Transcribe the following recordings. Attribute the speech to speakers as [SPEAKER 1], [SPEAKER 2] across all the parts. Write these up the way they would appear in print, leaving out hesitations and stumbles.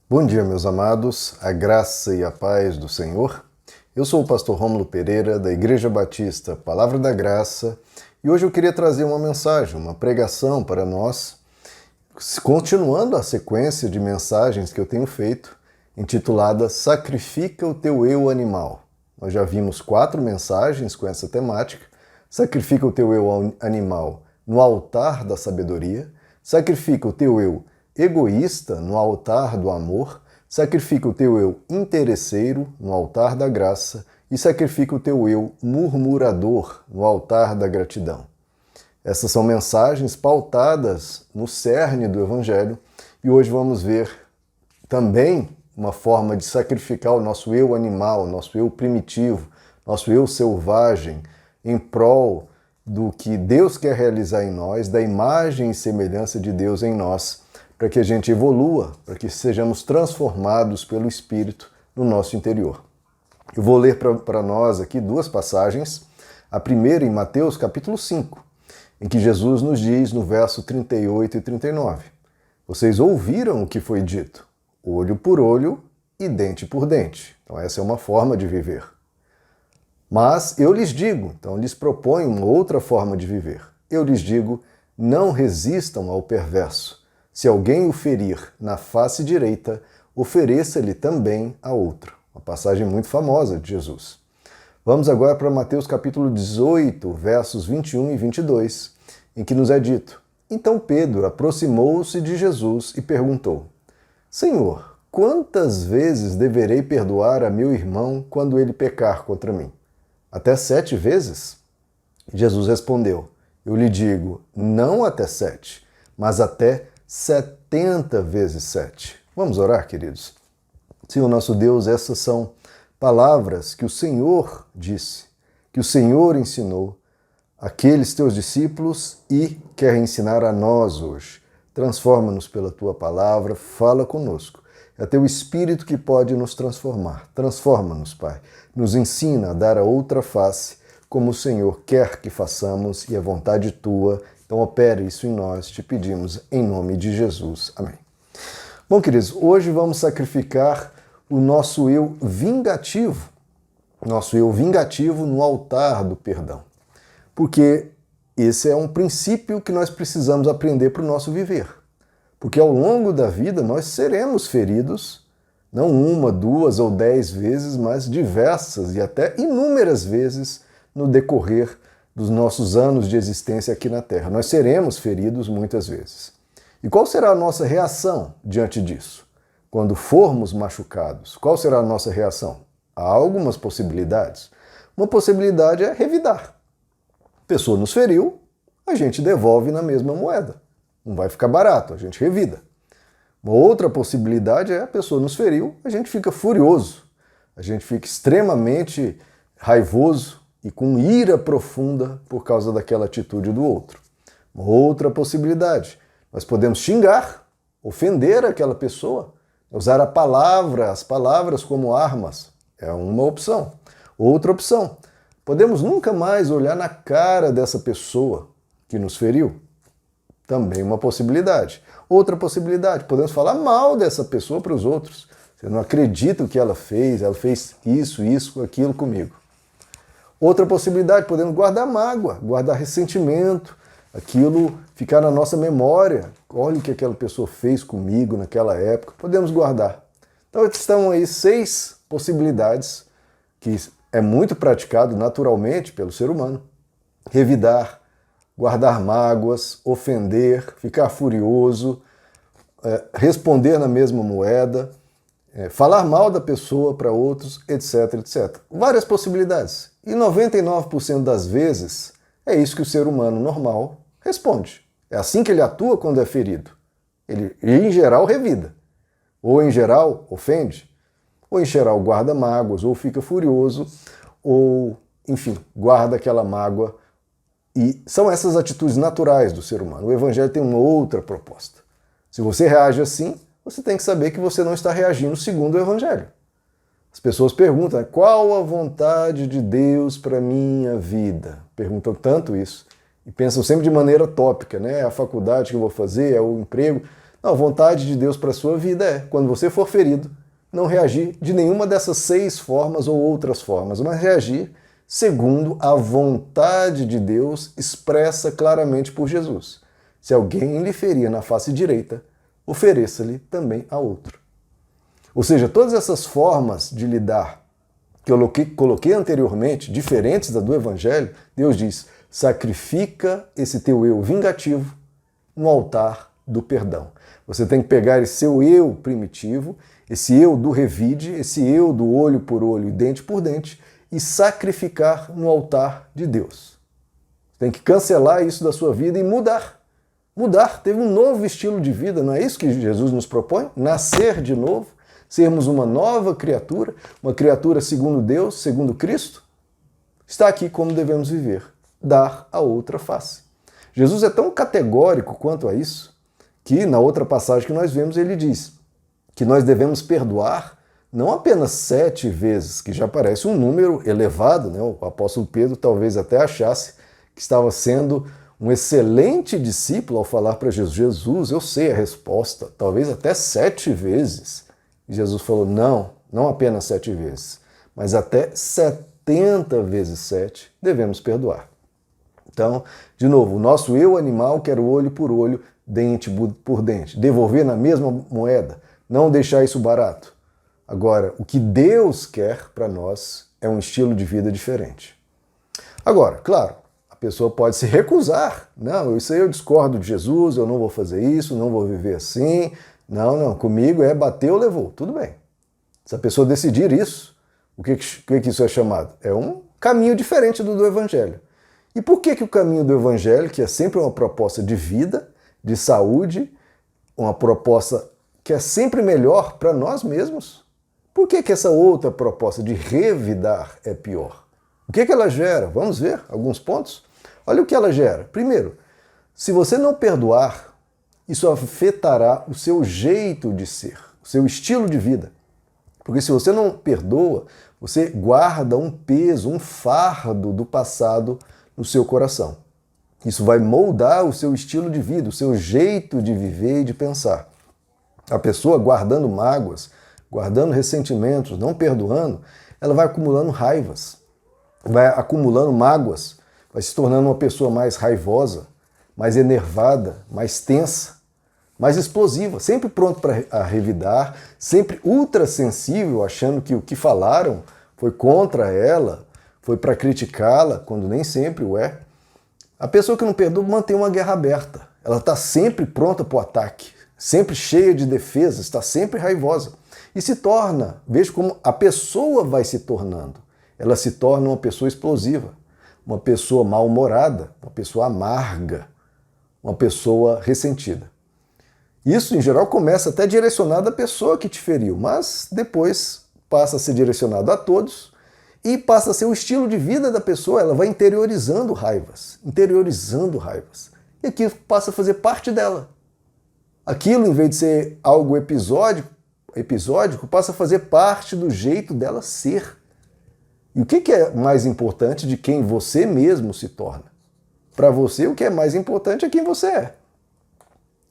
[SPEAKER 1] Bom dia, meus amados, a graça e a paz do Senhor. Eu sou o pastor Rômulo Pereira, da Igreja Batista Palavra da Graça, e hoje eu queria trazer uma mensagem, uma pregação para nós, continuando a sequência de mensagens que eu tenho feito, intitulada Sacrifica o Teu Eu Animal. Nós já vimos 4 mensagens com essa temática. Sacrifica o teu eu animal no altar da sabedoria, sacrifica o teu eu egoísta no altar do amor, sacrifica o teu eu interesseiro no altar da graça e sacrifica o teu eu murmurador no altar da gratidão. Essas são mensagens pautadas no cerne do Evangelho e hoje vamos ver também uma forma de sacrificar o nosso eu animal, o nosso eu primitivo, nosso eu selvagem, em prol do que Deus quer realizar em nós, da imagem e semelhança de Deus em nós, para que a gente evolua, para que sejamos transformados pelo Espírito no nosso interior. Eu vou ler para nós aqui 2 passagens. A primeira em Mateus capítulo 5, em que Jesus nos diz no verso 38 e 39, vocês ouviram o que foi dito, olho por olho e dente por dente. Então essa é uma forma de viver. Mas eu lhes digo, então lhes proponho uma outra forma de viver. Eu lhes digo, não resistam ao perverso. Se alguém o ferir na face direita, ofereça-lhe também a outra. Uma passagem muito famosa de Jesus. Vamos agora para Mateus capítulo 18, versos 21 e 22, em que nos é dito, então Pedro aproximou-se de Jesus e perguntou, Senhor, quantas vezes deverei perdoar a meu irmão quando ele pecar contra mim? Até 7 vezes? Jesus respondeu, eu lhe digo, não até 7, mas até 70 vezes 7. Vamos orar, queridos? Senhor nosso Deus, essas são palavras que o Senhor disse, que o Senhor ensinou àqueles teus discípulos e quer ensinar a nós hoje. Transforma-nos pela tua palavra, fala conosco. É teu Espírito que pode nos transformar. Transforma-nos, Pai. Nos ensina a dar a outra face, como o Senhor quer que façamos e é vontade tua. Então opere isso em nós, te pedimos em nome de Jesus. Amém. Bom, queridos, hoje vamos sacrificar o nosso eu vingativo. Nosso eu vingativo no altar do perdão. Porque esse é um princípio que nós precisamos aprender para o nosso viver. Porque ao longo da vida nós seremos feridos, não 1, 2 ou 10 vezes, mas diversas e até inúmeras vezes no decorrer dos nossos anos de existência aqui na Terra. Nós seremos feridos muitas vezes. E qual será a nossa reação diante disso? Quando formos machucados, qual será a nossa reação? Há algumas possibilidades. Uma possibilidade é revidar. A pessoa nos feriu, a gente devolve na mesma moeda. Não vai ficar barato, a gente revida. Uma outra possibilidade é a pessoa nos feriu, a gente fica furioso, a gente fica extremamente raivoso e com ira profunda por causa daquela atitude do outro. Uma outra possibilidade, nós podemos xingar, ofender aquela pessoa, usar as palavras como armas. É uma opção. Outra opção, podemos nunca mais olhar na cara dessa pessoa que nos feriu. Também uma possibilidade. Outra possibilidade, podemos falar mal dessa pessoa para os outros. Você não acredita o que ela fez isso, aquilo comigo. Outra possibilidade, podemos guardar mágoa, guardar ressentimento, aquilo ficar na nossa memória. Olha o que aquela pessoa fez comigo naquela época. Podemos guardar. Então estão aí 6 possibilidades que é muito praticado naturalmente pelo ser humano. Revidar, guardar mágoas, ofender, ficar furioso, responder na mesma moeda, falar mal da pessoa para outros, etc, etc. Várias possibilidades. E 99% das vezes é isso que o ser humano normal responde. É assim que ele atua quando é ferido. Ele, em geral, revida. Ou, em geral, ofende. Ou, em geral, guarda mágoas, ou fica furioso, ou, enfim, guarda aquela mágoa. E são essas atitudes naturais do ser humano. O Evangelho tem uma outra proposta. Se você reage assim, você tem que saber que você não está reagindo segundo o Evangelho. As pessoas perguntam, qual a vontade de Deus para a minha vida? Perguntam tanto isso. E pensam sempre de maneira tópica, né? É a faculdade que eu vou fazer, é o emprego. Não, a vontade de Deus para a sua vida é, quando você for ferido, não reagir de nenhuma dessas 6 formas ou outras formas, mas reagir segundo a vontade de Deus expressa claramente por Jesus. Se alguém lhe ferir na face direita, ofereça-lhe também a outro. Ou seja, todas essas formas de lidar que eu coloquei anteriormente, diferentes da do Evangelho, Deus diz, sacrifica esse teu eu vingativo no altar do perdão. Você tem que pegar esse seu eu primitivo, esse eu do revide, esse eu do olho por olho e dente por dente, e sacrificar no altar de Deus. Tem que cancelar isso da sua vida e mudar. Mudar, teve um novo estilo de vida, não é isso que Jesus nos propõe? Nascer de novo, sermos uma nova criatura, uma criatura segundo Deus, segundo Cristo. Está aqui como devemos viver, dar a outra face. Jesus é tão categórico quanto a isso, que na outra passagem que nós vemos ele diz que nós devemos perdoar não apenas 7 vezes, que já parece um número elevado, né? O apóstolo Pedro talvez até achasse que estava sendo um excelente discípulo ao falar para Jesus, Jesus, eu sei a resposta, talvez até 7 vezes. E Jesus falou, não apenas 7 vezes, mas até 70 vezes 7 devemos perdoar. Então, de novo, o nosso eu animal quer olho por olho, dente por dente, devolver na mesma moeda, não deixar isso barato. Agora, o que Deus quer para nós é um estilo de vida diferente. Agora, claro, a pessoa pode se recusar. Não, isso aí eu discordo de Jesus, eu não vou fazer isso, não vou viver assim. Não, comigo é bateu, levou. Tudo bem. Se a pessoa decidir isso, o que isso é chamado? É um caminho diferente do Evangelho. E por que o caminho do Evangelho, que é sempre uma proposta de vida, de saúde, uma proposta que é sempre melhor para nós mesmos, por que essa outra proposta de revidar é pior? O que ela gera? Vamos ver alguns pontos? Olha o que ela gera. Primeiro, se você não perdoar, isso afetará o seu jeito de ser, o seu estilo de vida. Porque se você não perdoa, você guarda um peso, um fardo do passado no seu coração. Isso vai moldar o seu estilo de vida, o seu jeito de viver e de pensar. A pessoa guardando mágoas, guardando ressentimentos, não perdoando, ela vai acumulando raivas, vai acumulando mágoas, vai se tornando uma pessoa mais raivosa, mais enervada, mais tensa, mais explosiva, sempre pronto para revidar, sempre ultra sensível, achando que o que falaram foi contra ela, foi para criticá-la, quando nem sempre o é. A pessoa que não perdoa mantém uma guerra aberta. Ela está sempre pronta para o ataque, sempre cheia de defesa, está sempre raivosa. E se torna, veja como a pessoa vai se tornando. Ela se torna uma pessoa explosiva, uma pessoa mal-humorada, uma pessoa amarga, uma pessoa ressentida. Isso, em geral, começa até direcionado à pessoa que te feriu, mas depois passa a ser direcionado a todos e passa a ser o estilo de vida da pessoa. Ela vai interiorizando raivas. E aquilo passa a fazer parte dela. Aquilo, em vez de ser algo episódico, passa a fazer parte do jeito dela ser. E o que é mais importante de quem você mesmo se torna? Para você, o que é mais importante é quem você é.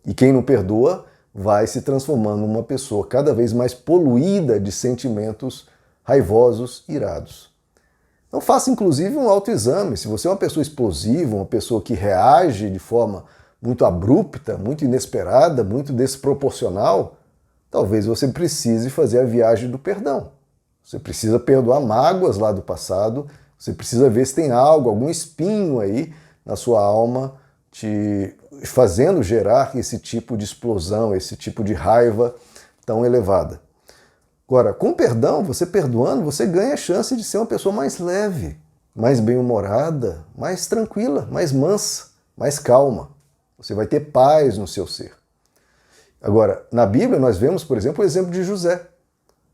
[SPEAKER 1] E quem não perdoa vai se transformando numa pessoa cada vez mais poluída de sentimentos raivosos, irados. Então faça inclusive um autoexame. Se você é uma pessoa explosiva, uma pessoa que reage de forma muito abrupta, muito inesperada, muito desproporcional, talvez você precise fazer a viagem do perdão. Você precisa perdoar mágoas lá do passado, você precisa ver se tem algo, algum espinho aí na sua alma te fazendo gerar esse tipo de explosão, esse tipo de raiva tão elevada. Agora, com perdão, você perdoando, você ganha a chance de ser uma pessoa mais leve, mais bem-humorada, mais tranquila, mais mansa, mais calma. Você vai ter paz no seu ser. Agora, na Bíblia nós vemos, por exemplo, o exemplo de José.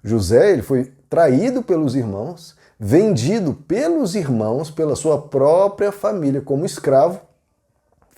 [SPEAKER 1] José, ele foi traído pelos irmãos, vendido pelos irmãos, pela sua própria família como escravo,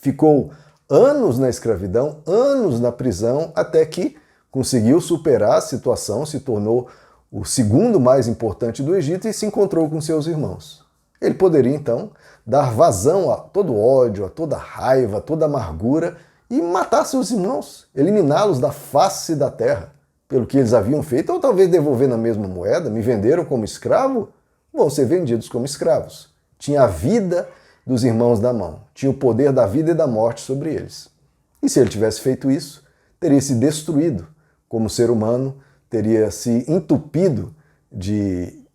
[SPEAKER 1] ficou anos na escravidão, anos na prisão, até que conseguiu superar a situação, se tornou o segundo mais importante do Egito e se encontrou com seus irmãos. Ele poderia, então, dar vazão a todo ódio, a toda raiva, a toda amargura e matar seus irmãos, eliminá-los da face da terra, pelo que eles haviam feito, ou talvez devolver na mesma moeda, me venderam como escravo, vão ser vendidos como escravos. Tinha a vida dos irmãos na mão, tinha o poder da vida e da morte sobre eles. E se ele tivesse feito isso, teria se destruído como ser humano, teria se entupido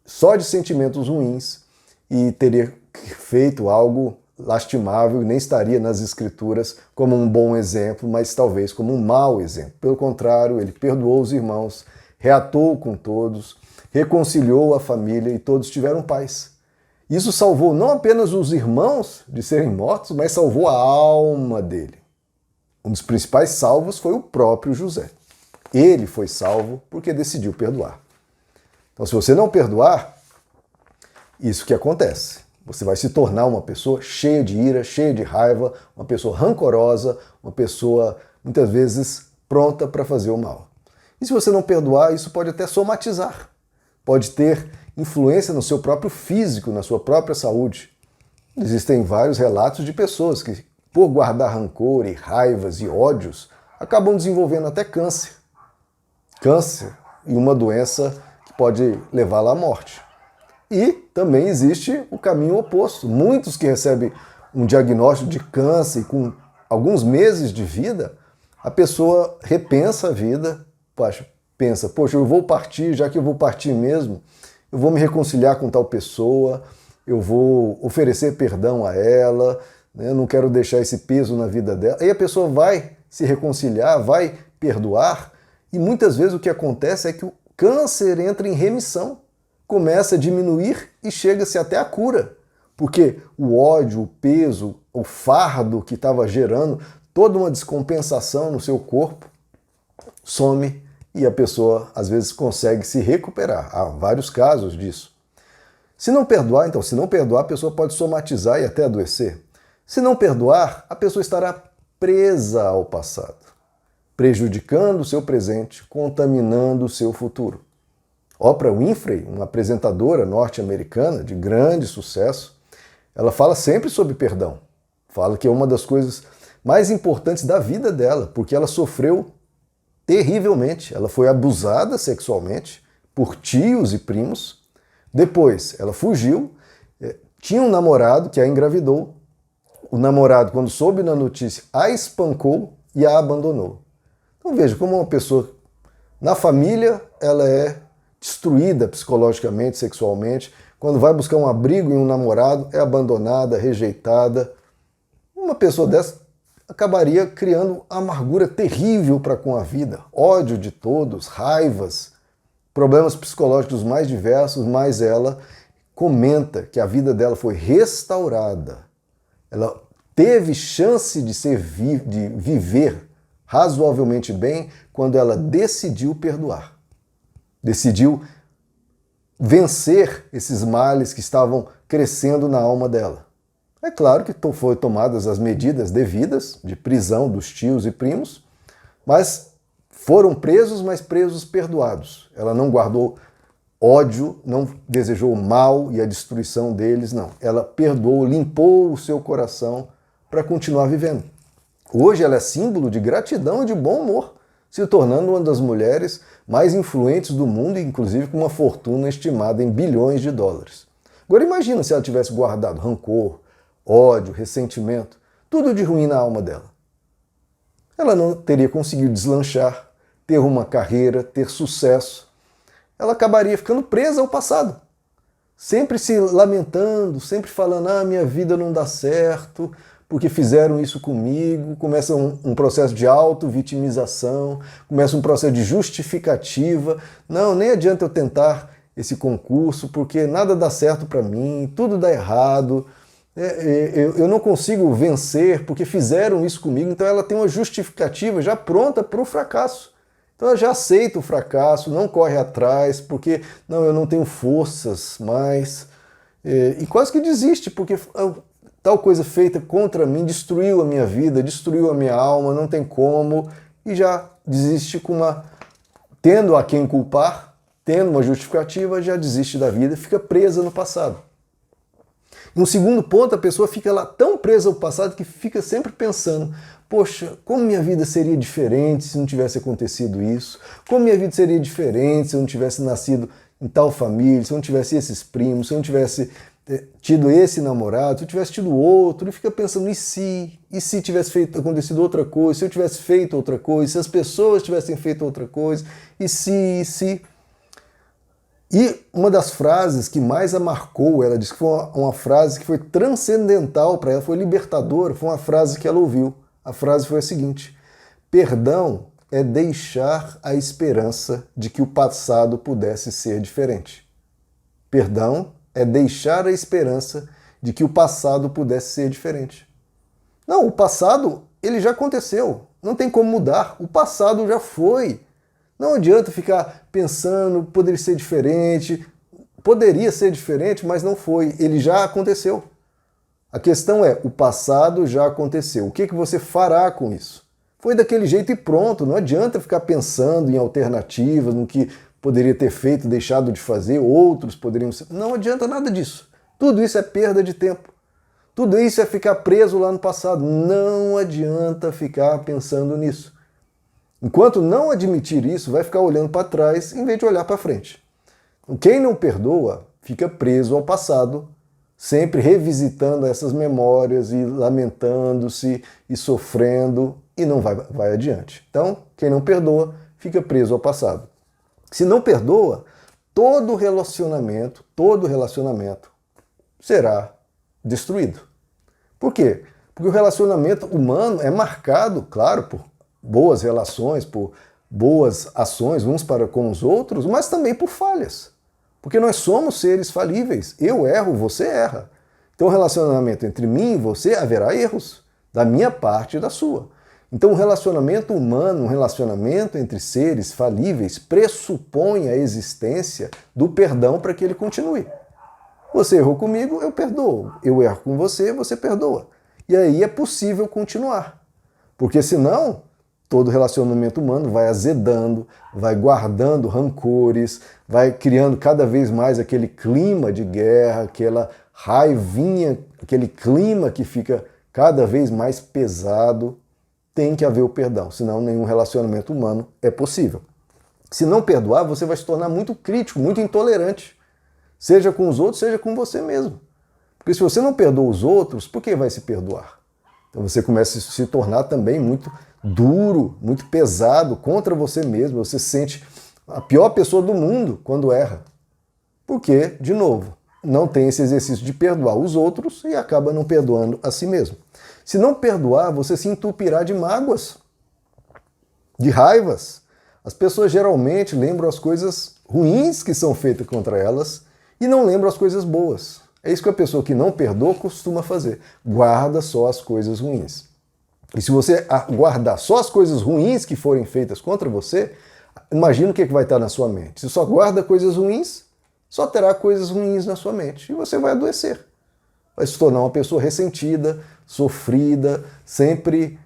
[SPEAKER 1] só de sentimentos ruins e teria feito algo lastimável e nem estaria nas Escrituras como um bom exemplo, mas talvez como um mau exemplo. Pelo contrário, ele perdoou os irmãos, reatou com todos, reconciliou a família e todos tiveram paz. Isso salvou não apenas os irmãos de serem mortos, mas salvou a alma dele. Um dos principais salvos foi o próprio José. Ele foi salvo porque decidiu perdoar. Então, se você não perdoar, isso que acontece. Você vai se tornar uma pessoa cheia de ira, cheia de raiva, uma pessoa rancorosa, uma pessoa, muitas vezes, pronta para fazer o mal. E se você não perdoar, isso pode até somatizar. Pode ter influência no seu próprio físico, na sua própria saúde. Existem vários relatos de pessoas que, por guardar rancor e raivas e ódios, acabam desenvolvendo até câncer. Câncer e uma doença que pode levá-la à morte. E também existe o caminho oposto. Muitos que recebem um diagnóstico de câncer com alguns meses de vida, a pessoa repensa a vida, pensa, poxa, eu vou partir, já que eu vou partir mesmo, eu vou me reconciliar com tal pessoa, eu vou oferecer perdão a ela, né? Eu não quero deixar esse peso na vida dela. Aí a pessoa vai se reconciliar, vai perdoar, e muitas vezes o que acontece é que o câncer entra em remissão, começa a diminuir e chega-se até a cura. Porque o ódio, o peso, o fardo que estava gerando toda uma descompensação no seu corpo some e a pessoa às vezes consegue se recuperar. Há vários casos disso. Se não perdoar, a pessoa pode somatizar e até adoecer. Se não perdoar, a pessoa estará presa ao passado, prejudicando o seu presente, contaminando o seu futuro. Oprah Winfrey, uma apresentadora norte-americana de grande sucesso, ela fala sempre sobre perdão. Fala que é uma das coisas mais importantes da vida dela, porque ela sofreu terrivelmente. Ela foi abusada sexualmente por tios e primos. Depois, ela fugiu, tinha um namorado que a engravidou. O namorado, quando soube da notícia, a espancou e a abandonou. Então veja como uma pessoa, na família, ela é destruída psicologicamente, sexualmente. Quando vai buscar um abrigo em um namorado, é abandonada, rejeitada. Uma pessoa dessa acabaria criando amargura terrível para com a vida, ódio de todos, raivas, problemas psicológicos mais diversos, mas ela comenta que a vida dela foi restaurada. Ela teve chance de viver razoavelmente bem quando ela decidiu perdoar. Decidiu vencer esses males que estavam crescendo na alma dela. É claro que foram tomadas as medidas devidas de prisão dos tios e primos, mas foram presos, mas presos perdoados. Ela não guardou ódio, não desejou o mal e a destruição deles, não. Ela perdoou, limpou o seu coração para continuar vivendo. Hoje ela é símbolo de gratidão e de bom humor, se tornando uma das mulheres mais influentes do mundo, inclusive com uma fortuna estimada em bilhões de dólares. Agora imagina se ela tivesse guardado rancor, ódio, ressentimento, tudo de ruim na alma dela. Ela não teria conseguido deslanchar, ter uma carreira, ter sucesso. Ela acabaria ficando presa ao passado, sempre se lamentando, sempre falando, minha vida não dá certo, porque fizeram isso comigo. Começa um processo de auto-vitimização, começa um processo de justificativa. Não, nem adianta eu tentar esse concurso, porque nada dá certo para mim, tudo dá errado, eu não consigo vencer porque fizeram isso comigo. Então ela tem uma justificativa já pronta para o fracasso. Então ela já aceita o fracasso, não corre atrás, porque não, eu não tenho forças mais, e quase que desiste, porque tal coisa feita contra mim destruiu a minha vida, destruiu a minha alma, não tem como, e já desiste tendo a quem culpar, tendo uma justificativa, já desiste da vida, fica presa no passado. Em um segundo ponto, a pessoa fica lá tão presa ao passado que fica sempre pensando: poxa, como minha vida seria diferente se não tivesse acontecido isso? Como minha vida seria diferente se eu não tivesse nascido em tal família, se eu não tivesse esses primos, se eu não tivesse tido esse namorado, se eu tivesse tido outro, e fica pensando: e se tivesse acontecido outra coisa, se eu tivesse feito outra coisa, se as pessoas tivessem feito outra coisa, e se... E uma das frases que mais a marcou, ela disse que foi uma frase que foi transcendental para ela, foi libertadora, foi uma frase que ela ouviu. A frase foi a seguinte: perdão é deixar a esperança de que o passado pudesse ser diferente. Perdão é deixar a esperança de que o passado pudesse ser diferente. Não, o passado, ele já aconteceu. Não tem como mudar. O passado já foi. Não adianta ficar pensando, poderia ser diferente. Poderia ser diferente, mas não foi. Ele já aconteceu. A questão é, o passado já aconteceu. O que você fará com isso? Foi daquele jeito e pronto. Não adianta ficar pensando em alternativas, no que poderia ter feito, deixado de fazer, outros poderiam ser... Não adianta nada disso. Tudo isso é perda de tempo. Tudo isso é ficar preso lá no passado. Não adianta ficar pensando nisso. Enquanto não admitir isso, vai ficar olhando para trás em vez de olhar para frente. Quem não perdoa fica preso ao passado, sempre revisitando essas memórias e lamentando-se e sofrendo e não vai adiante. Então, quem não perdoa fica preso ao passado. Se não perdoa, todo relacionamento será destruído. Por quê? Porque o relacionamento humano é marcado, claro, por boas relações, por boas ações uns para com os outros, mas também por falhas. Porque nós somos seres falíveis. Eu erro, você erra. Então, o relacionamento entre mim e você haverá erros, da minha parte e da sua. Então, um relacionamento humano, um relacionamento entre seres falíveis, pressupõe a existência do perdão para que ele continue. Você errou comigo, eu perdoo. Eu erro com você, você perdoa. E aí é possível continuar. Porque senão, todo relacionamento humano vai azedando, vai guardando rancores, vai criando cada vez mais aquele clima de guerra, aquela raivinha, aquele clima que fica cada vez mais pesado. Tem que haver o perdão, senão nenhum relacionamento humano é possível. Se não perdoar, você vai se tornar muito crítico, muito intolerante, seja com os outros, seja com você mesmo. Porque se você não perdoa os outros, por que vai se perdoar? Então você começa a se tornar também muito duro, muito pesado contra você mesmo. Você se sente a pior pessoa do mundo quando erra. Porque, de novo, não tem esse exercício de perdoar os outros e acaba não perdoando a si mesmo. Se não perdoar, você se entupirá de mágoas, de raivas. As pessoas geralmente lembram as coisas ruins que são feitas contra elas e não lembram as coisas boas. É isso que a pessoa que não perdoa costuma fazer. Guarda só as coisas ruins. E se você guardar só as coisas ruins que forem feitas contra você, imagina o que vai estar na sua mente. Se só guarda coisas ruins, só terá coisas ruins na sua mente e você vai adoecer. Vai se tornar uma pessoa ressentida, sofrida, sempre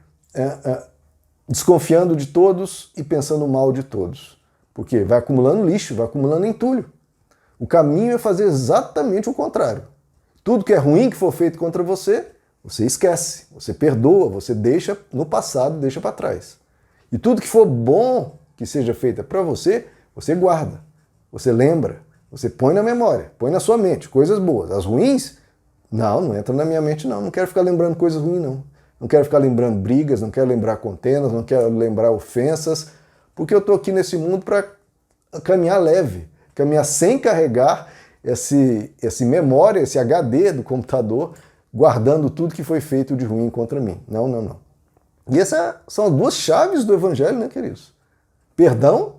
[SPEAKER 1] desconfiando de todos e pensando mal de todos. Porque vai acumulando lixo, vai acumulando entulho. O caminho é fazer exatamente o contrário. Tudo que é ruim que for feito contra você, você esquece, você perdoa, você deixa no passado, deixa para trás. E tudo que for bom que seja feito para você, você guarda, você lembra, você põe na memória, põe na sua mente, coisas boas. As ruins, não entra na minha mente não quero ficar lembrando coisas ruins não. Não quero ficar lembrando brigas, não quero lembrar contendas, não quero lembrar ofensas, porque eu estou aqui nesse mundo para caminhar leve, caminhar sem carregar esse memória, esse HD do computador, guardando tudo que foi feito de ruim contra mim. Não. E essas são as duas chaves do Evangelho, né, queridos? Perdão,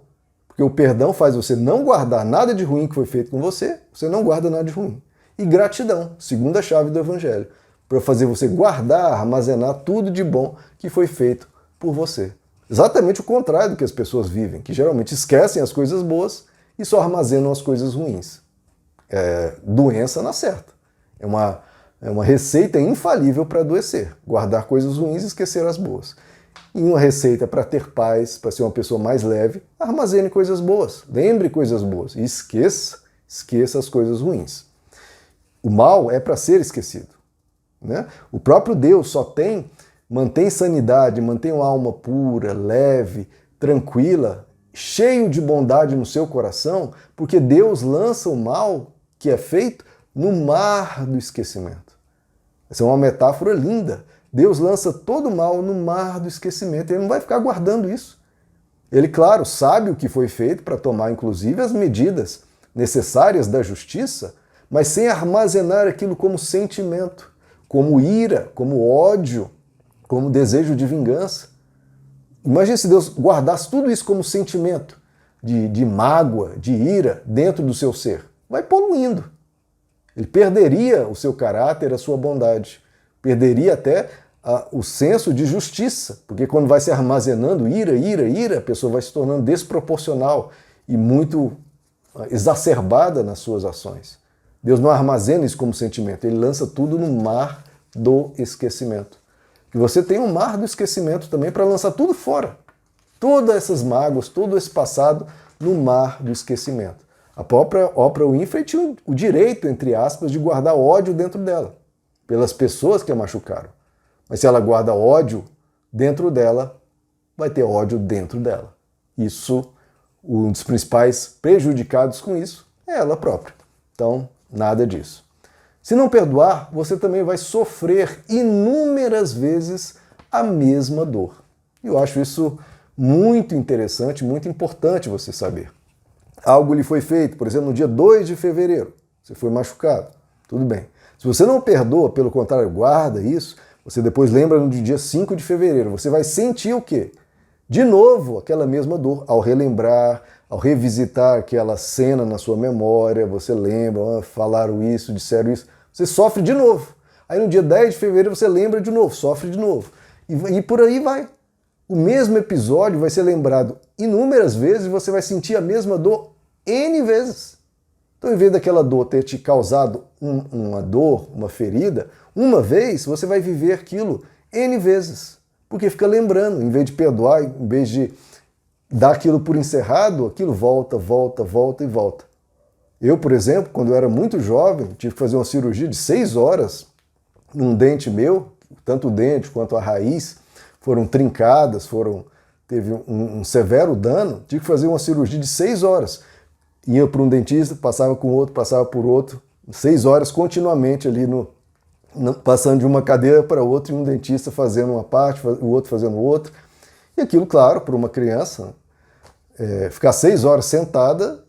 [SPEAKER 1] porque o perdão faz você não guardar nada de ruim que foi feito com você, você não guarda nada de ruim. E gratidão, segunda chave do Evangelho, para fazer você guardar, armazenar tudo de bom que foi feito por você. Exatamente o contrário do que as pessoas vivem, que geralmente esquecem as coisas boas e só armazenam as coisas ruins. Doença na certa. É uma receita infalível para adoecer. Guardar coisas ruins e esquecer as boas. E uma receita para ter paz, para ser uma pessoa mais leve, armazene coisas boas. Lembre coisas boas. E esqueça as coisas ruins. O mal é para ser esquecido, né? O próprio Deus só mantém sanidade, mantém uma alma pura, leve, tranquila, cheio de bondade no seu coração, porque Deus lança o mal que é feito no mar do esquecimento. Essa é uma metáfora linda. Deus lança todo o mal no mar do esquecimento. Ele não vai ficar guardando isso. Ele, claro, sabe o que foi feito para tomar, inclusive, as medidas necessárias da justiça, mas sem armazenar aquilo como sentimento, como ira, como ódio, como desejo de vingança. Imagine se Deus guardasse tudo isso como sentimento de mágoa, de ira dentro do seu ser. Vai poluindo. Ele perderia o seu caráter, a sua bondade. Perderia até o senso de justiça, porque quando vai se armazenando ira, a pessoa vai se tornando desproporcional e muito exacerbada nas suas ações. Deus não armazena isso como sentimento, ele lança tudo no mar do esquecimento. Que você tem um mar do esquecimento também para lançar tudo fora. Todas essas mágoas, todo esse passado no mar do esquecimento. A própria Oprah Winfrey tinha o direito, entre aspas, de guardar ódio dentro dela, pelas pessoas que a machucaram. Mas se ela guarda ódio dentro dela, vai ter ódio dentro dela. Isso, um dos principais prejudicados com isso é ela própria. Então, nada disso. Se não perdoar, você também vai sofrer inúmeras vezes a mesma dor. Eu acho isso muito interessante, muito importante você saber. Algo lhe foi feito, por exemplo, no dia 2 de fevereiro, você foi machucado, tudo bem. Se você não perdoa, pelo contrário, guarda isso, você depois lembra no dia 5 de fevereiro, você vai sentir o quê? De novo, aquela mesma dor, ao relembrar, ao revisitar aquela cena na sua memória, você lembra, falaram isso, disseram isso, você sofre de novo. Aí no dia 10 de fevereiro você lembra de novo, sofre de novo. E por aí vai. O mesmo episódio vai ser lembrado inúmeras vezes e você vai sentir a mesma dor N vezes. Então, em vez daquela dor ter te causado uma dor, uma ferida, uma vez você vai viver aquilo N vezes. Porque fica lembrando, em vez de perdoar, em vez de dar aquilo por encerrado, aquilo volta e volta. Eu, por exemplo, quando eu era muito jovem, tive que fazer uma cirurgia de 6 horas num dente meu, tanto o dente quanto a raiz foram trincadas, teve um severo dano, tive que fazer uma cirurgia de 6 horas. Ia para um dentista, passava com outro, passava por outro, 6 horas continuamente ali, passando de uma cadeira para outra, e um dentista fazendo uma parte, o outro fazendo outra. E aquilo, claro, para uma criança, ficar 6 horas sentada,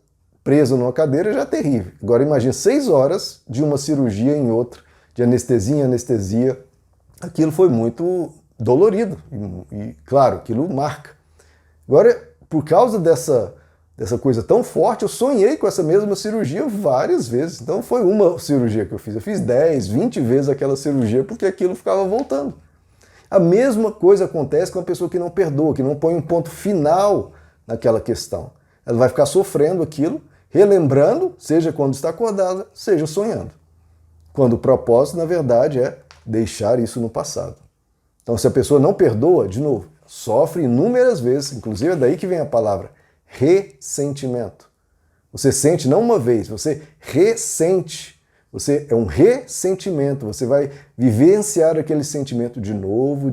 [SPEAKER 1] presa numa cadeira, já é terrível. Agora imagine 6 horas de uma cirurgia em outra, de anestesia em anestesia. Aquilo foi muito dolorido e claro, aquilo marca. Agora, por causa dessa coisa tão forte, eu sonhei com essa mesma cirurgia várias vezes. Então foi uma cirurgia que eu fiz 10, 20 vezes aquela cirurgia porque aquilo ficava voltando. A mesma coisa acontece com a pessoa que não perdoa, que não põe um ponto final naquela questão. Ela vai ficar sofrendo aquilo, relembrando, seja quando está acordada, seja sonhando. Quando o propósito, na verdade, é deixar isso no passado. Então, se a pessoa não perdoa, de novo, sofre inúmeras vezes, inclusive é daí que vem a palavra ressentimento. Você sente não uma vez, você ressente. Você é um ressentimento, você vai vivenciar aquele sentimento de novo.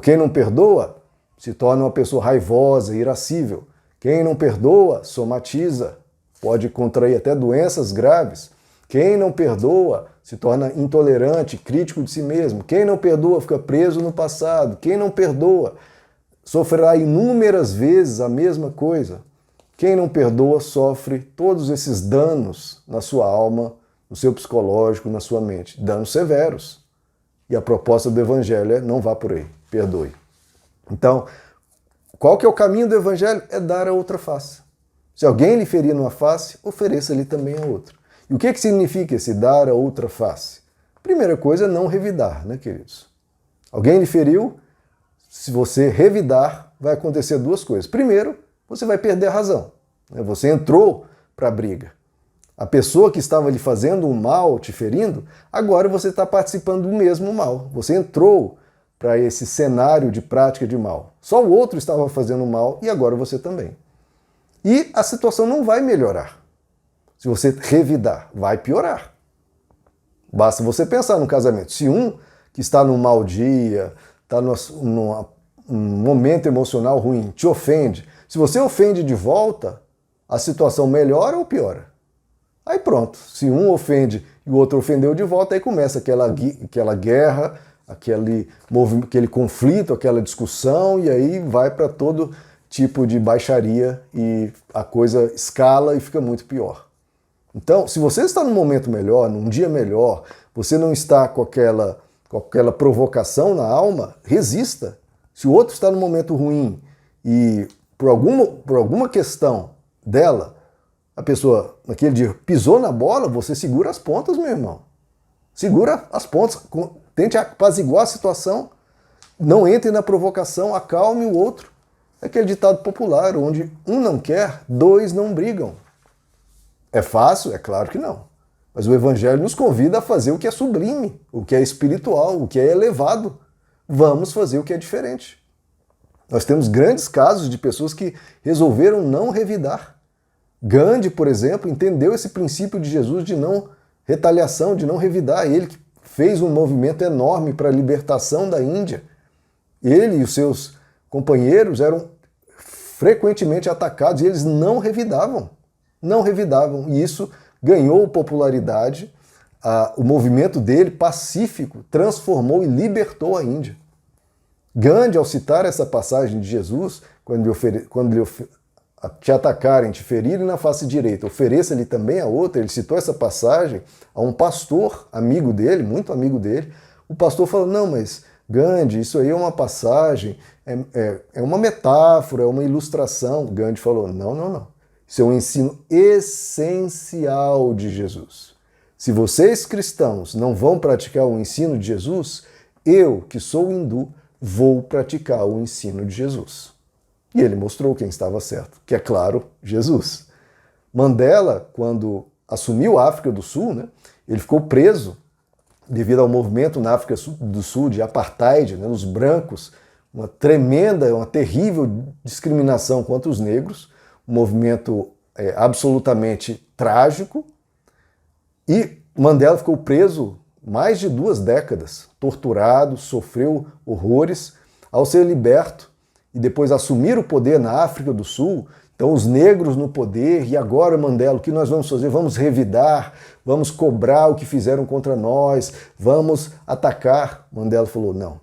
[SPEAKER 1] Quem não perdoa se torna uma pessoa raivosa, irascível. Quem não perdoa somatiza, pode contrair até doenças graves. Quem não perdoa se torna intolerante, crítico de si mesmo. Quem não perdoa fica preso no passado. Quem não perdoa sofrerá inúmeras vezes a mesma coisa. Quem não perdoa sofre todos esses danos na sua alma, no seu psicológico, na sua mente. Danos severos. E a proposta do Evangelho é não vá por aí, perdoe. Então, qual que é o caminho do Evangelho? É dar a outra face. Se alguém lhe ferir numa face, ofereça-lhe também a outra. E o que significa esse dar a outra face? Primeira coisa é não revidar, né, queridos? Alguém lhe feriu, se você revidar, vai acontecer duas coisas. Primeiro, você vai perder a razão. Você entrou para a briga. A pessoa que estava lhe fazendo um mal, te ferindo, agora você está participando do mesmo mal. Você entrou para esse cenário de prática de mal. Só o outro estava fazendo mal e agora você também. E a situação não vai melhorar. Se você revidar, vai piorar. Basta você pensar no casamento. Se um que está num mau dia, está num momento emocional ruim, te ofende, se você ofende de volta, a situação melhora ou piora? Aí pronto, se um ofende e o outro ofendeu de volta, aí começa aquela guerra, aquele conflito, aquela discussão, e aí vai para todo tipo de baixaria e a coisa escala e fica muito pior. Então, se você está num momento melhor, num dia melhor, você não está com aquela provocação na alma, resista. Se o outro está num momento ruim e por alguma questão dela, a pessoa naquele dia pisou na bola, você segura as pontas, meu irmão. Segura as pontas, tente apaziguar a situação, não entre na provocação, acalme o outro. É aquele ditado popular, onde um não quer, dois não brigam. É fácil? É claro que não. Mas o Evangelho nos convida a fazer o que é sublime, o que é espiritual, o que é elevado. Vamos fazer o que é diferente. Nós temos grandes casos de pessoas que resolveram não revidar. Gandhi, por exemplo, entendeu esse princípio de Jesus de não retaliação, de não revidar. Ele que fez um movimento enorme para a libertação da Índia. Ele e os seus companheiros eram frequentemente atacados e eles não revidavam. Não revidavam. E isso ganhou popularidade. O movimento dele, pacífico, transformou e libertou a Índia. Gandhi, ao citar essa passagem de Jesus, quando te atacarem, te ferirem na face direita, ofereça-lhe também a outra, ele citou essa passagem a um pastor, amigo dele, muito amigo dele. O pastor falou, não, mas Gandhi, isso aí é uma passagem, é uma metáfora, é uma ilustração. Gandhi falou, não. Isso é um ensino essencial de Jesus. Se vocês cristãos não vão praticar o ensino de Jesus, eu, que sou hindu, vou praticar o ensino de Jesus. E ele mostrou quem estava certo, que é claro, Jesus. Mandela, quando assumiu a África do Sul, né, ele ficou preso devido ao movimento na África do Sul de apartheid, né, os brancos, uma terrível discriminação contra os negros, um movimento absolutamente trágico. E Mandela ficou preso mais de 2 décadas, torturado, sofreu horrores. Ao ser liberto e depois assumir o poder na África do Sul, então os negros no poder, e agora, Mandela, o que nós vamos fazer? Vamos revidar, vamos cobrar o que fizeram contra nós, vamos atacar. Mandela falou, não.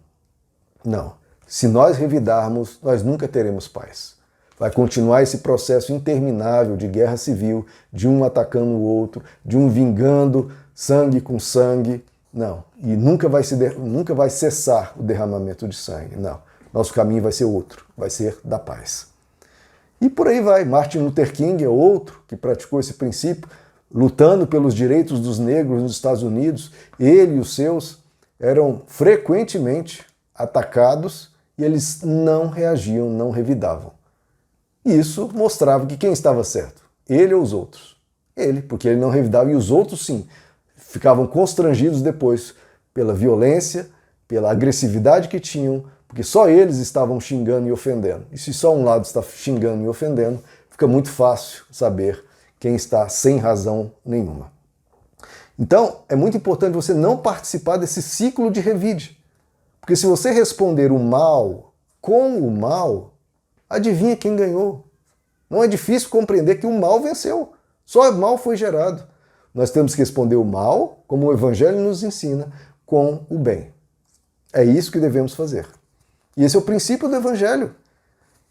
[SPEAKER 1] Se nós revidarmos, nós nunca teremos paz. Vai continuar esse processo interminável de guerra civil, de um atacando o outro, de um vingando sangue com sangue. Não. E nunca vai cessar o derramamento de sangue. Não. Nosso caminho vai ser outro, vai ser da paz. E por aí vai. Martin Luther King é outro que praticou esse princípio, lutando pelos direitos dos negros nos Estados Unidos. Ele e os seus eram frequentemente atacados e eles não reagiam, não revidavam. E isso mostrava que quem estava certo? Ele ou os outros? Ele, porque ele não revidava, e os outros sim, ficavam constrangidos depois pela violência, pela agressividade que tinham, porque só eles estavam xingando e ofendendo. E se só um lado está xingando e ofendendo, fica muito fácil saber quem está sem razão nenhuma. Então, é muito importante você não participar desse ciclo de revide. Porque se você responder o mal com o mal, adivinha quem ganhou? Não é difícil compreender que o mal venceu. Só o mal foi gerado. Nós temos que responder o mal, como o Evangelho nos ensina, com o bem. É isso que devemos fazer. E esse é o princípio do Evangelho.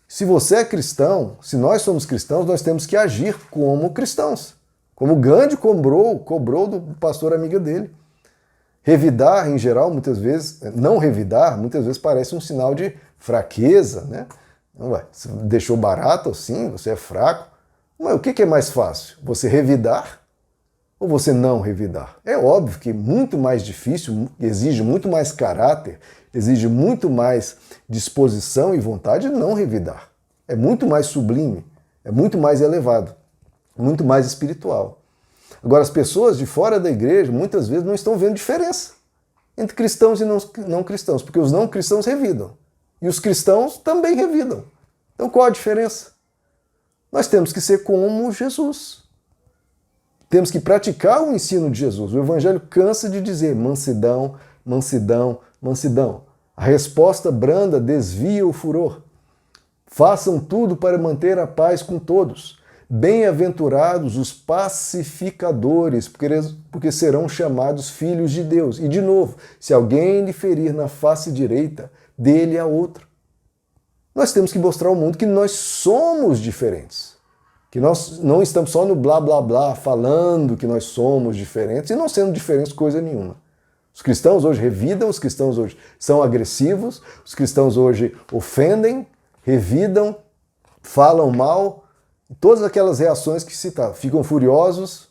[SPEAKER 1] Se você é cristão, se nós somos cristãos, nós temos que agir como cristãos. Como Gandhi cobrou do pastor amigo dele. Revidar, em geral, muitas vezes, não revidar, muitas vezes parece um sinal de fraqueza, né? Você deixou barato assim, você é fraco. Mas o que é mais fácil? Você revidar ou você não revidar? É óbvio que muito mais difícil, exige muito mais caráter, exige muito mais disposição e vontade não revidar. É muito mais sublime, é muito mais elevado, muito mais espiritual. Agora, as pessoas de fora da igreja muitas vezes não estão vendo diferença entre cristãos e não cristãos, porque os não cristãos revidam e os cristãos também revidam. Então qual a diferença? Nós temos que ser como Jesus. Temos que praticar o ensino de Jesus. O Evangelho cansa de dizer mansidão, mansidão, mansidão. A resposta branda desvia o furor. Façam tudo para manter a paz com todos. Bem-aventurados os pacificadores, porque serão chamados filhos de Deus. E, de novo, se alguém lhe ferir na face direita, dê-lhe a outra. Nós temos que mostrar ao mundo que nós somos diferentes. Que nós não estamos só no blá blá blá falando que nós somos diferentes e não sendo diferentes coisa nenhuma. Os cristãos hoje revidam, os cristãos hoje são agressivos, os cristãos hoje ofendem, revidam, falam mal, todas aquelas reações que citaram, ficam furiosos,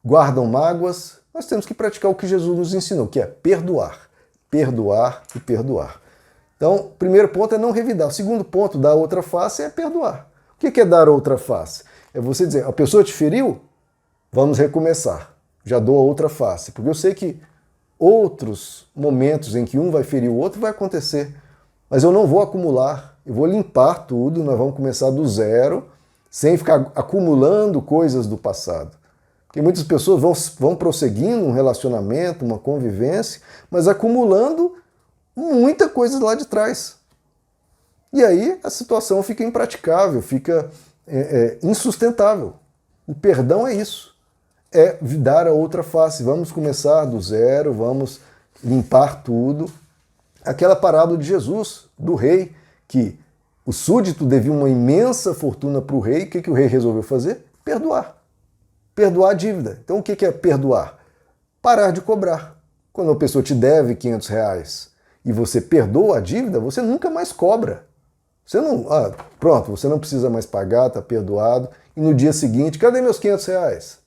[SPEAKER 1] guardam mágoas. Nós temos que praticar o que Jesus nos ensinou, que é perdoar, perdoar e perdoar. Então, o primeiro ponto é não revidar. O segundo ponto, dar outra face, é perdoar. O que é dar outra face? É você dizer, a pessoa te feriu? Vamos recomeçar. Já dou a outra face. Porque eu sei que outros momentos em que um vai ferir o outro vai acontecer. Mas eu não vou acumular. Eu vou limpar tudo, nós vamos começar do zero, sem ficar acumulando coisas do passado. Porque muitas pessoas vão prosseguindo um relacionamento, uma convivência, mas acumulando muita coisa lá de trás. E aí a situação fica impraticável, fica insustentável. O perdão é isso, é dar a outra face. Vamos começar do zero, vamos limpar tudo. Aquela parábola de Jesus, do rei, que o súdito devia uma imensa fortuna para o rei, o que o rei resolveu fazer? Perdoar. Perdoar a dívida. Então o que é perdoar? Parar de cobrar. Quando uma pessoa te deve R$500 e você perdoa a dívida, você nunca mais cobra. Você não, pronto, você não precisa mais pagar, está perdoado. E no dia seguinte, cadê meus R$500?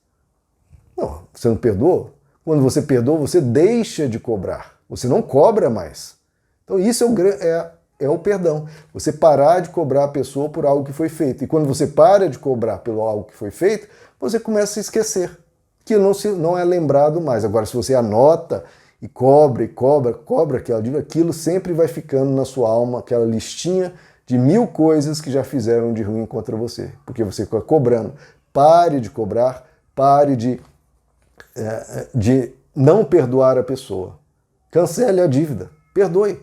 [SPEAKER 1] Não, você não perdoou? Quando você perdoa, você deixa de cobrar. Você não cobra mais. Então isso é o perdão. Você parar de cobrar a pessoa por algo que foi feito. E quando você para de cobrar pelo algo que foi feito, você começa a esquecer. Que não é lembrado mais. Agora, se você anota e cobra aquela dívida, aquilo sempre vai ficando na sua alma, aquela listinha de 1000 coisas que já fizeram de ruim contra você, porque você fica cobrando. Pare de cobrar, pare de não perdoar a pessoa. Cancele a dívida, perdoe.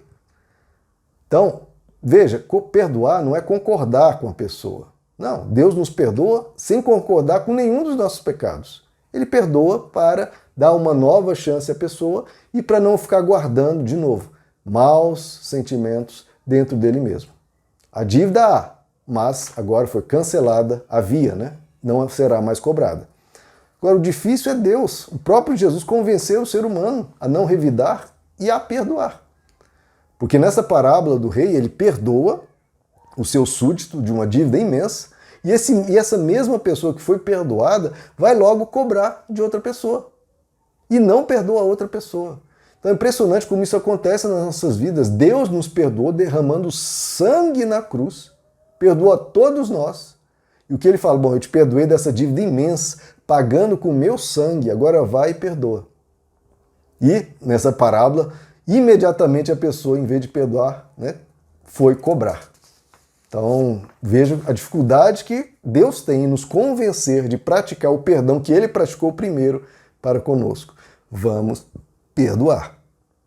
[SPEAKER 1] Então, veja, perdoar não é concordar com a pessoa. Não, Deus nos perdoa sem concordar com nenhum dos nossos pecados. Ele perdoa para dar uma nova chance à pessoa e para não ficar guardando, de novo, maus sentimentos dentro dele mesmo. A dívida há, mas agora foi cancelada, havia, né? Não será mais cobrada. Agora, o difícil é Deus. O próprio Jesus convenceu o ser humano a não revidar e a perdoar. Porque nessa parábola do rei, ele perdoa o seu súdito de uma dívida imensa e essa mesma pessoa que foi perdoada vai logo cobrar de outra pessoa e não perdoa a outra pessoa. Então é impressionante como isso acontece nas nossas vidas. Deus nos perdoou derramando sangue na cruz, perdoa todos nós. E o que ele fala? Bom, eu te perdoei dessa dívida imensa, pagando com o meu sangue, agora vai e perdoa. E nessa parábola, imediatamente a pessoa, em vez de perdoar, né, foi cobrar. Então veja a dificuldade que Deus tem em nos convencer de praticar o perdão que ele praticou primeiro para conosco. Vamos perdoar.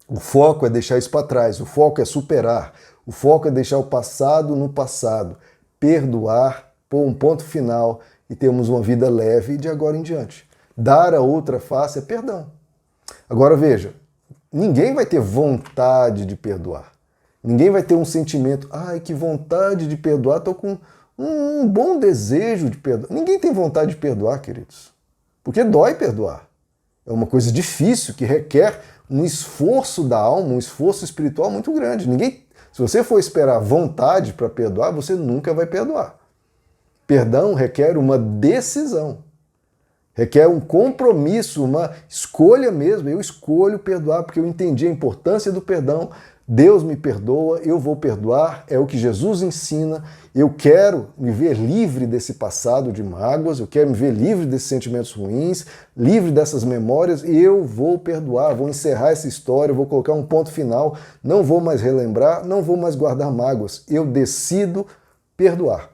[SPEAKER 1] O foco é deixar isso para trás, o foco é superar, o foco é deixar o passado no passado, perdoar, pôr um ponto final e termos uma vida leve de agora em diante. Dar a outra face é perdão. Agora veja, ninguém vai ter vontade de perdoar. Ninguém vai ter um sentimento, ai, que vontade de perdoar, estou com um bom desejo de perdoar. Ninguém tem vontade de perdoar, queridos, porque dói perdoar. É uma coisa difícil que requer um esforço da alma, um esforço espiritual muito grande. Se você for esperar vontade para perdoar, você nunca vai perdoar. Perdão requer uma decisão, requer um compromisso, uma escolha mesmo. Eu escolho perdoar porque eu entendi a importância do perdão. Deus me perdoa, eu vou perdoar, é o que Jesus ensina. Eu quero me ver livre desse passado de mágoas, eu quero me ver livre desses sentimentos ruins, livre dessas memórias, e eu vou perdoar, vou encerrar essa história, vou colocar um ponto final, não vou mais relembrar, não vou mais guardar mágoas. Eu decido perdoar.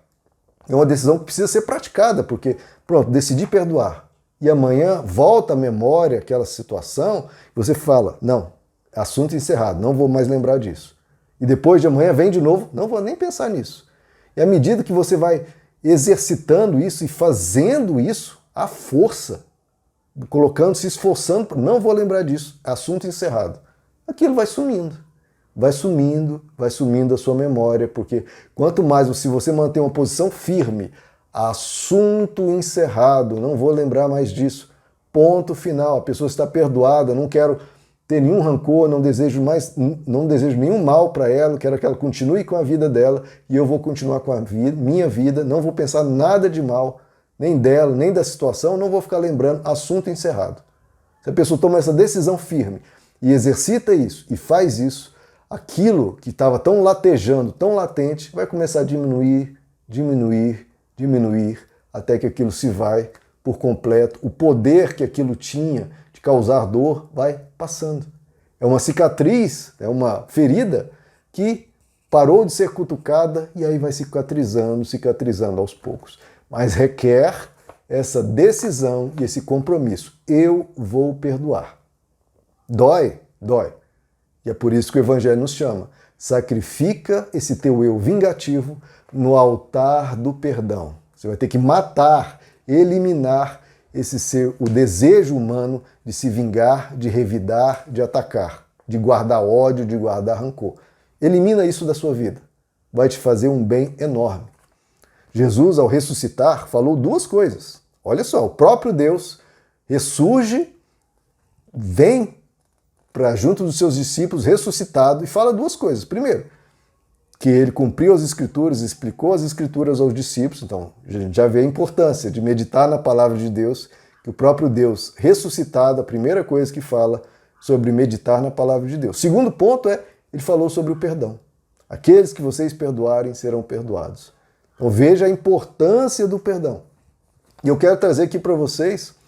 [SPEAKER 1] É uma decisão que precisa ser praticada, porque, pronto, decidi perdoar. e amanhã volta à memória aquela situação, você fala, não, assunto encerrado, não vou mais lembrar disso. E depois de amanhã vem de novo, não vou nem pensar nisso. E à medida que você vai exercitando isso e fazendo isso, à força, colocando, se esforçando, não vou lembrar disso, assunto encerrado. Aquilo vai sumindo. Vai sumindo a sua memória, porque quanto mais se você manter uma posição firme, assunto encerrado, não vou lembrar mais disso, ponto final, a pessoa está perdoada, não quero ter nenhum rancor, não desejo nenhum mal para ela, quero que ela continue com a vida dela e eu vou continuar com a minha vida, não vou pensar nada de mal, nem dela, nem da situação, não vou ficar lembrando, assunto encerrado. Se a pessoa toma essa decisão firme e exercita isso e faz isso, aquilo que estava tão latejando, tão latente, vai começar a diminuir, até que aquilo se vai por completo. O poder que aquilo tinha de causar dor vai passando. É uma cicatriz, é uma ferida que parou de ser cutucada e aí vai cicatrizando aos poucos. Mas requer essa decisão e esse compromisso. Eu vou perdoar. Dói? Dói. E é por isso que o Evangelho nos chama. Sacrifica esse teu eu vingativo no altar do perdão. Você vai ter que matar, eliminar o desejo humano de se vingar, de revidar, de atacar, de guardar ódio, de guardar rancor. Elimina isso da sua vida. Vai te fazer um bem enorme. Jesus, ao ressuscitar, falou duas coisas. Olha só, o próprio Deus ressurge, vem para junto dos seus discípulos, ressuscitado, e fala duas coisas. Primeiro, que ele cumpriu as Escrituras, explicou as Escrituras aos discípulos, então a gente já vê a importância de meditar na palavra de Deus, que o próprio Deus ressuscitado, a primeira coisa que fala sobre meditar na palavra de Deus. Segundo ponto ele falou sobre o perdão. Aqueles que vocês perdoarem serão perdoados. Então veja a importância do perdão. E eu quero trazer aqui para vocês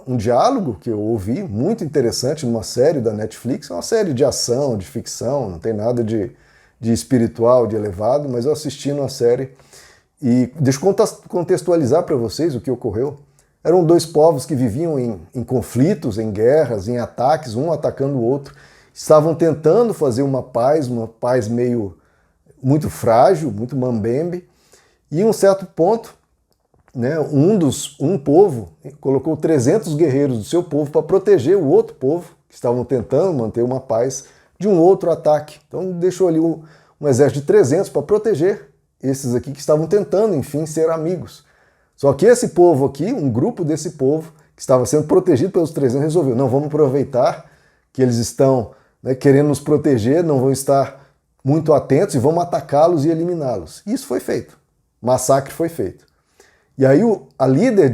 [SPEAKER 1] um diálogo que eu ouvi, muito interessante, numa série da Netflix, é uma série de ação, de ficção, não tem nada de espiritual, de elevado, mas eu assisti numa série e deixa eu contextualizar para vocês o que ocorreu. Eram dois povos que viviam em conflitos, em guerras, em ataques, um atacando o outro, estavam tentando fazer uma paz muito frágil, muito mambembe, e em um certo ponto, um povo colocou 300 guerreiros do seu povo para proteger o outro povo, que estavam tentando manter uma paz, de um outro ataque. Então deixou ali um exército de 300 para proteger esses aqui que estavam tentando, enfim, ser amigos. Só que esse povo aqui, um grupo desse povo, que estava sendo protegido pelos 300, resolveu, não, vamos aproveitar que eles estão querendo nos proteger, não vão estar muito atentos e vamos atacá-los e eliminá-los. Isso foi feito. Massacre foi feito. E aí a líder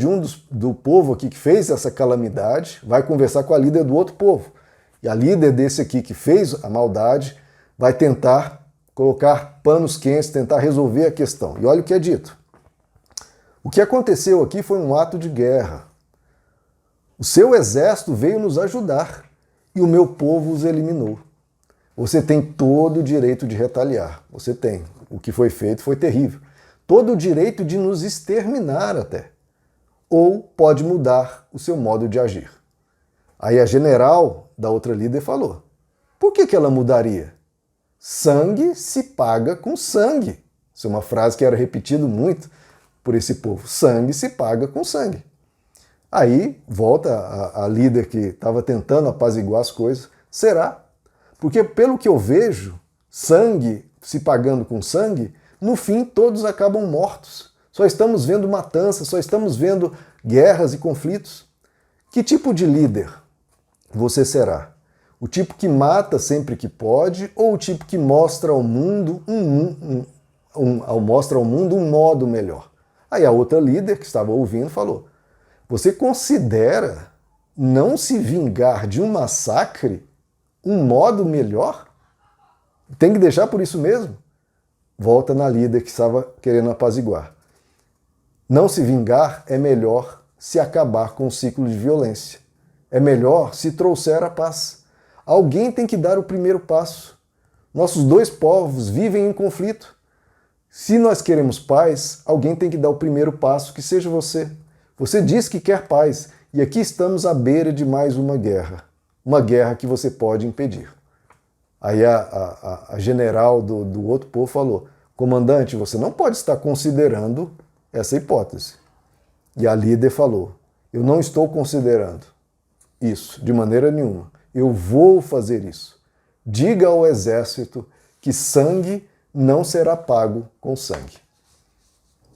[SPEAKER 1] do povo aqui que fez essa calamidade vai conversar com a líder do outro povo. E a líder desse aqui que fez a maldade vai tentar colocar panos quentes, tentar resolver a questão. E olha o que é dito. O que aconteceu aqui foi um ato de guerra. O seu exército veio nos ajudar e o meu povo os eliminou. Você tem todo o direito de retaliar. Você tem. O que foi feito foi terrível. Todo o direito de nos exterminar até. Ou pode mudar o seu modo de agir. Aí a general da outra líder falou, por que ela mudaria? Sangue se paga com sangue. Isso é uma frase que era repetida muito por esse povo. Sangue se paga com sangue. Aí volta a líder que estava tentando apaziguar as coisas. Será? Porque pelo que eu vejo, sangue se pagando com sangue, no fim, todos acabam mortos. Só estamos vendo matanças, só estamos vendo guerras e conflitos. Que tipo de líder você será? O tipo que mata sempre que pode ou o tipo que mostra ao mundo um modo melhor? Aí a outra líder que estava ouvindo falou, você considera não se vingar de um massacre um modo melhor? Tem que deixar por isso mesmo? Volta na líder que estava querendo apaziguar. Não se vingar é melhor se acabar com o ciclo de violência. É melhor se trouxer a paz. Alguém tem que dar o primeiro passo. Nossos dois povos vivem em conflito. Se nós queremos paz, alguém tem que dar o primeiro passo, que seja você. Você diz que quer paz, e aqui estamos à beira de mais uma guerra que você pode impedir. Aí a general do outro povo falou, comandante, você não pode estar considerando essa hipótese. E a líder falou, eu não estou considerando isso de maneira nenhuma. Eu vou fazer isso. Diga ao exército que sangue não será pago com sangue.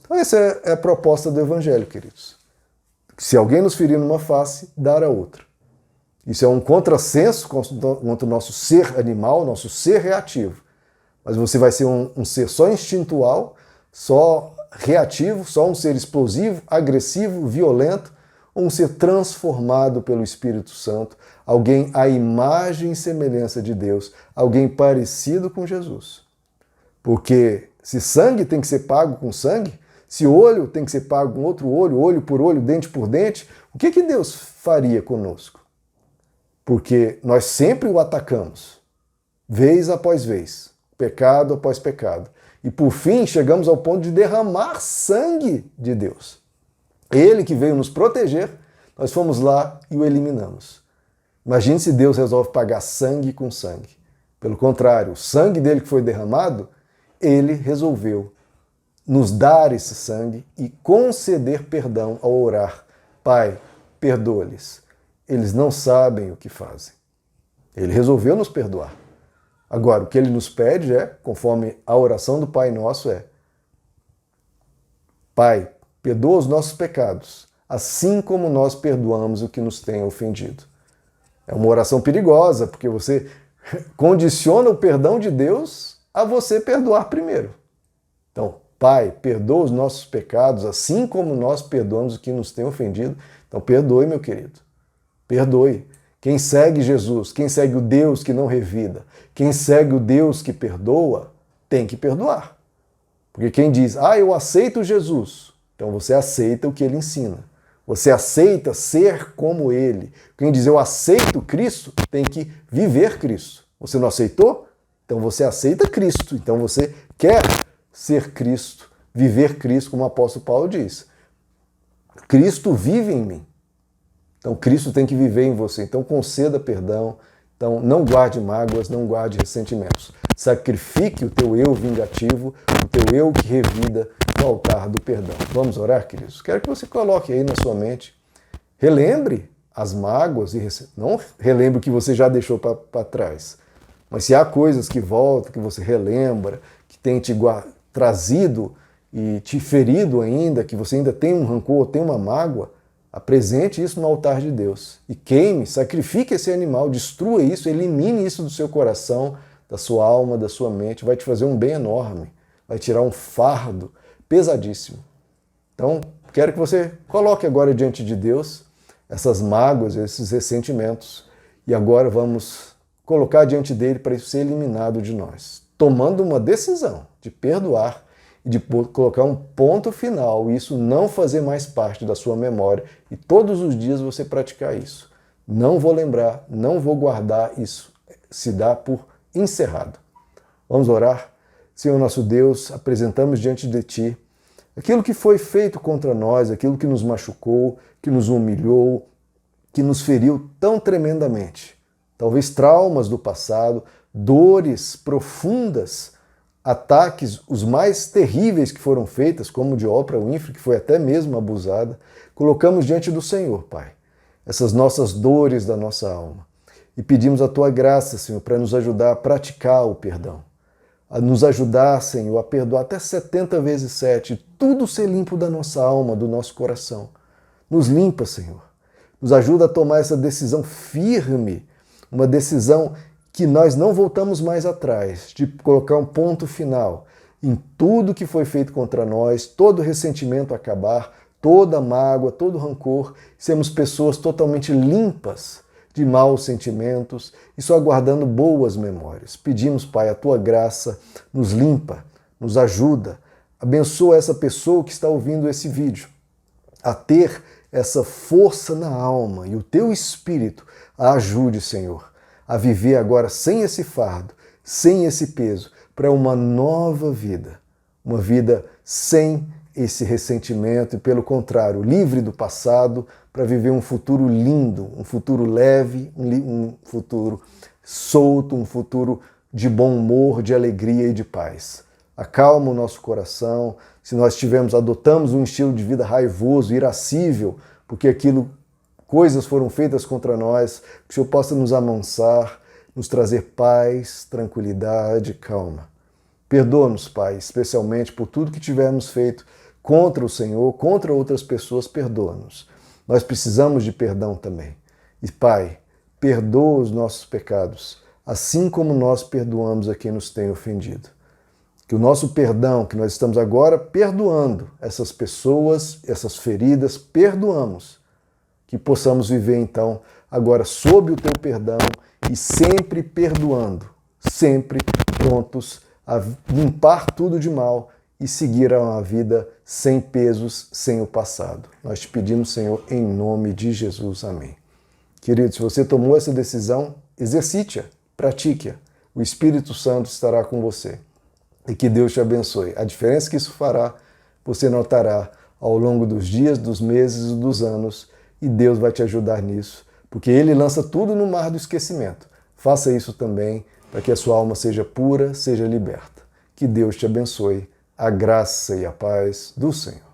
[SPEAKER 1] Então essa é a proposta do Evangelho, queridos. Se alguém nos ferir numa face, dar a outra. Isso é um contrassenso contra o nosso ser animal, nosso ser reativo. Mas você vai ser um ser só instintual, só reativo, só um ser explosivo, agressivo, violento, ou um ser transformado pelo Espírito Santo, alguém à imagem e semelhança de Deus, alguém parecido com Jesus. Porque se sangue tem que ser pago com sangue, se olho tem que ser pago com outro olho, olho por olho, dente por dente, o que Deus faria conosco? Porque nós sempre o atacamos, vez após vez, pecado após pecado. E por fim chegamos ao ponto de derramar sangue de Deus. Ele que veio nos proteger, nós fomos lá e o eliminamos. Imagine se Deus resolve pagar sangue com sangue. Pelo contrário, o sangue dele que foi derramado, ele resolveu nos dar esse sangue e conceder perdão ao orar. Pai, perdoa-lhes. Eles não sabem o que fazem. Ele resolveu nos perdoar. Agora, o que ele nos pede é, conforme a oração do Pai Nosso, é Pai, perdoa os nossos pecados, assim como nós perdoamos o que nos tem ofendido. É uma oração perigosa, porque você condiciona o perdão de Deus a você perdoar primeiro. Então, Pai, perdoa os nossos pecados, assim como nós perdoamos o que nos tem ofendido. Então, perdoe, meu querido. Perdoe. Quem segue Jesus, quem segue o Deus que não revida, quem segue o Deus que perdoa, tem que perdoar. Porque quem diz, eu aceito Jesus, então você aceita o que ele ensina. Você aceita ser como ele. Quem diz, eu aceito Cristo, tem que viver Cristo. Você não aceitou? Então você aceita Cristo. Então você quer ser Cristo, viver Cristo, como o apóstolo Paulo diz. Cristo vive em mim. Então Cristo tem que viver em você. Então conceda perdão. Então não guarde mágoas, não guarde ressentimentos. Sacrifique o teu eu vingativo, o teu eu que revida no altar do perdão. Vamos orar, queridos? Quero que você coloque aí na sua mente. Relembre as mágoas, não relembre o que você já deixou para trás. Mas se há coisas que voltam, que você relembra, que tem te trazido e te ferido ainda, que você ainda tem um rancor, tem uma mágoa, apresente isso no altar de Deus e queime, sacrifique esse animal, destrua isso, elimine isso do seu coração, da sua alma, da sua mente, vai te fazer um bem enorme, vai tirar um fardo pesadíssimo. Então, quero que você coloque agora diante de Deus essas mágoas, esses ressentimentos e agora vamos colocar diante dele para isso ser eliminado de nós, tomando uma decisão de perdoar e de colocar um ponto final, e isso não fazer mais parte da sua memória, e todos os dias você praticar isso. Não vou lembrar, não vou guardar, isso se dá por encerrado. Vamos orar? Senhor nosso Deus, apresentamos diante de Ti aquilo que foi feito contra nós, aquilo que nos machucou, que nos humilhou, que nos feriu tão tremendamente. Talvez traumas do passado, dores profundas, ataques, os mais terríveis que foram feitos, como o de Oprah Winfrey, que foi até mesmo abusada, colocamos diante do Senhor, Pai, essas nossas dores da nossa alma. E pedimos a Tua graça, Senhor, para nos ajudar a praticar o perdão, a nos ajudar, Senhor, a perdoar até 70 vezes 7, tudo ser limpo da nossa alma, do nosso coração. Nos limpa, Senhor. Nos ajuda a tomar essa decisão firme, uma decisão que nós não voltamos mais atrás, de colocar um ponto final em tudo que foi feito contra nós, todo ressentimento acabar, toda mágoa, todo rancor, sermos pessoas totalmente limpas de maus sentimentos e só guardando boas memórias. Pedimos, Pai, a Tua graça nos limpa, nos ajuda, abençoa essa pessoa que está ouvindo esse vídeo a ter essa força na alma e o Teu Espírito a ajude, Senhor, a viver agora sem esse fardo, sem esse peso, para uma nova vida, uma vida sem esse ressentimento e, pelo contrário, livre do passado para viver um futuro lindo, um futuro leve, um futuro solto, um futuro de bom humor, de alegria e de paz. Acalma o nosso coração. Se nós adotamos um estilo de vida raivoso, irascível, porque coisas foram feitas contra nós, que o Senhor possa nos amansar, nos trazer paz, tranquilidade, calma. Perdoa-nos, Pai, especialmente por tudo que tivermos feito contra o Senhor, contra outras pessoas, perdoa-nos. Nós precisamos de perdão também. E, Pai, perdoa os nossos pecados, assim como nós perdoamos a quem nos tem ofendido. Que o nosso perdão, que nós estamos agora perdoando essas pessoas, essas feridas, perdoamos. Que possamos viver, então, agora sob o teu perdão e sempre perdoando, sempre prontos a limpar tudo de mal e seguir uma vida sem pesos, sem o passado. Nós te pedimos, Senhor, em nome de Jesus. Amém. Querido, se você tomou essa decisão, exercite-a, pratique-a. O Espírito Santo estará com você. E que Deus te abençoe. A diferença que isso fará, você notará ao longo dos dias, dos meses e dos anos, e Deus vai te ajudar nisso, porque Ele lança tudo no mar do esquecimento. Faça isso também, para que a sua alma seja pura, seja liberta. Que Deus te abençoe. A graça e a paz do Senhor.